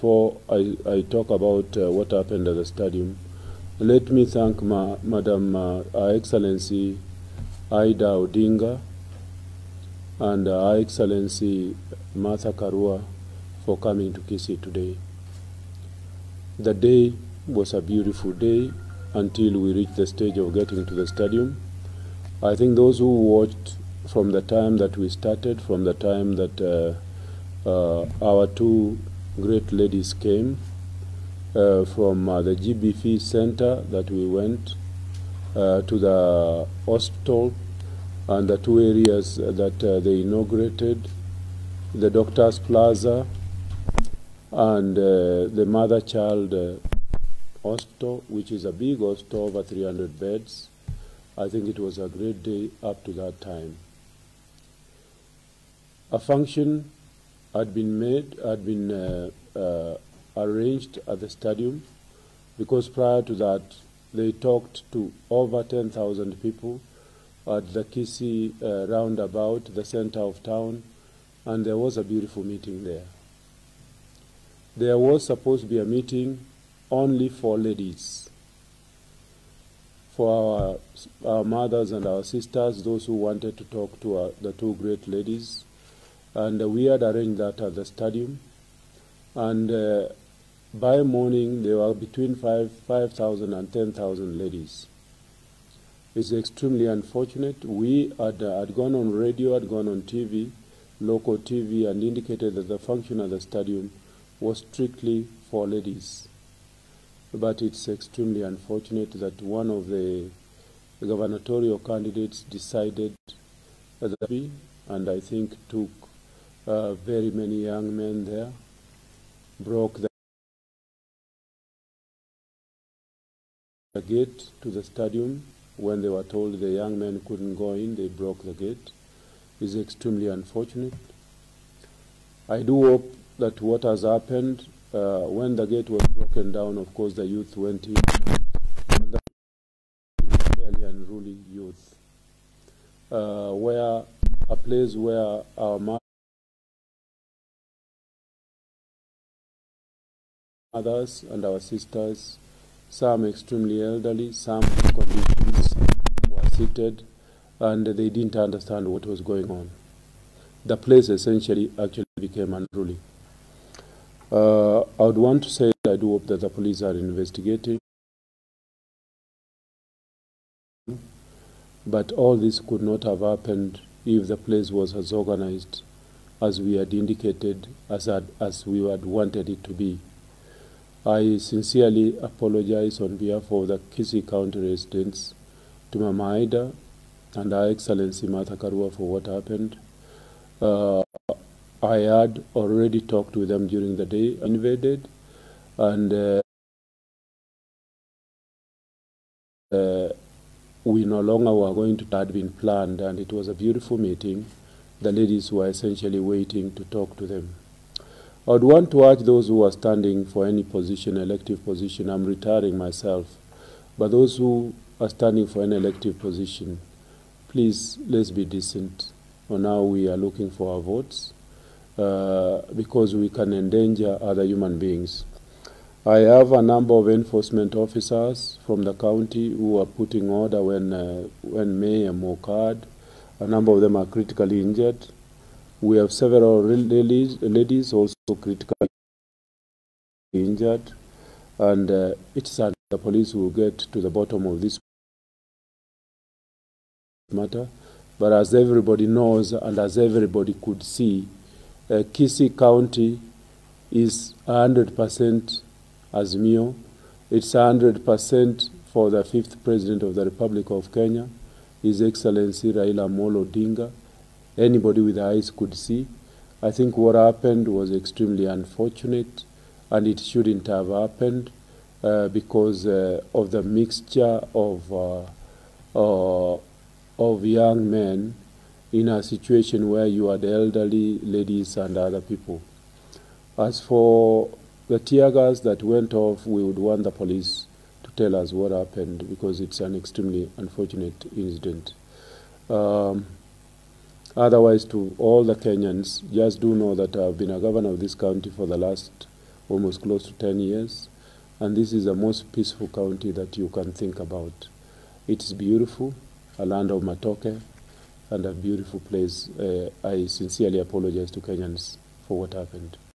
before I talk about what happened at the stadium, let me thank Madam Her Excellency Aida Odinga and Her Excellency Martha Karua for coming to Kisii today. The day was a beautiful day until we reached the stage of getting to the stadium. I think those who watched from the time that we started, from the time that our two great ladies came from the GBV Center that we went to the hospital and the two areas that they inaugurated, the Doctors Plaza and the Mother-Child Hospital, which is a big hospital, over 300 beds. I think it was a great day up to that time. A function had been arranged at the stadium, because prior to that they talked to over 10,000 people at the Kisii roundabout, the center of town, and there was a beautiful meeting there. There was supposed to be a meeting only for ladies, for our mothers and our sisters, those who wanted to talk to the two great ladies. And we had arranged that at the stadium. And by morning, there were between 5,000 and 10,000 ladies. It's extremely unfortunate. We had gone on radio, had gone on TV, local TV, and indicated that the function at the stadium was strictly for ladies. But it's extremely unfortunate that one of the gubernatorial candidates decided that, and I think took very many young men there, broke the gate to the stadium. When they were told the young men couldn't go in, they broke the gate. It's extremely unfortunate. I do hope that what has happened, when the gate was broken down, of course the youth went in, and the fairly unruly youth, where a place where our mothers and our sisters, some extremely elderly, some with conditions, were seated, and they didn't understand what was going on. The place essentially actually became unruly. I would want to say I do hope that the police are investigating, but all this could not have happened if the place was as organized as we had indicated, as we had wanted it to be. I sincerely apologize on behalf of the Kisii County residents to Mama Aida and Her Excellency Martha Karua for what happened. I had already talked with them during the day, invaded, and we no longer were going to, had been planned, and it was a beautiful meeting. The ladies were essentially waiting to talk to them. I would want to urge those who are standing for any position, elective position, I'm retiring myself, but those who are standing for an elective position, please, let's be decent. For now, we are looking for our votes because we can endanger other human beings. I have a number of enforcement officers from the county who are putting order when mayhem occurred. A number of them are critically injured. We have several ladies also critically injured, and it's sad the police will get to the bottom of this matter. But as everybody knows and as everybody could see, Kisii County is 100% Azimio. It's 100% for the 5th President of the Republic of Kenya, His Excellency Raila Amolo Odinga. Anybody with eyes could see. I think what happened was extremely unfortunate, and it shouldn't have happened because of the mixture of young men in a situation where you had elderly ladies and other people. As for the tear gas that went off, we would want the police to tell us what happened, because it's an extremely unfortunate incident. Otherwise, to all the Kenyans, just do know that I've been a governor of this county for the last almost close to 10 years. And this is the most peaceful county that you can think about. It is beautiful, a land of matoke, and a beautiful place. I sincerely apologize to Kenyans for what happened.